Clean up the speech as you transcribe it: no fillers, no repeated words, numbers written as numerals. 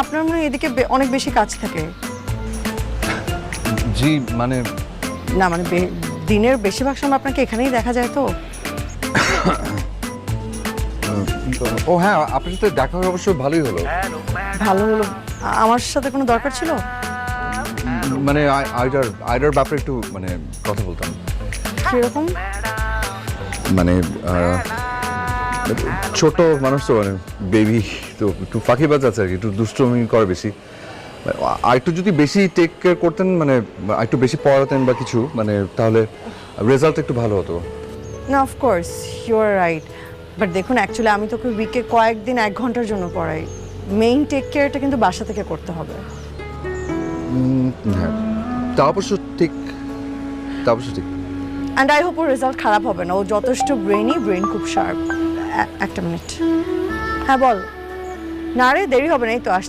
আপনার মনে হয় এদিকে অনেক বেশি কাজ থাকে। জি মানে না মানে দিনের বেশিরভাগ সময় আপনাকে এখানেই দেখা যায় তো। ও হ্যাঁ, আপনার সাথে দেখা হয়ে অবশ্য ভালোই হলো। ভালো হলো। আমার সাথে কোনো দরকার ছিল? মানে আইডার ব্যাপারে একটু মানে কথা বলতাম। কিরকম? মানে ছোট মানুষ তো, মানে বেবি তো একটু ফাঁকিবাজ আছে আর কি, একটু দুষ্টুমি করে বেশি। আর একটু যদি বেশি টেক কেয়ার করতেন, মানে একটু বেশি পড়াতেন বা কিছু, মানে তাহলে রেজাল্ট একটু ভালো হতো। না of course you are right, but দেখুন অ্যাকচুয়ালি আমি তোকে উইকে কয়েকদিন 1 ঘন্টার জন্য পড়াই। মেইন টেক কেয়ারটা কিন্তু বাসা থেকে করতে হবে। হ্যাঁ, তা অবশ্য ঠিক, তা অবশ্য ঠিক। And I hope or result খারাপ হবে না। ও যথেষ্ট ব্রেন খুব শার্প। একটা মিনিট। হ্যাঁ বল। না রে দেরি হবে না, এই তো আসছে।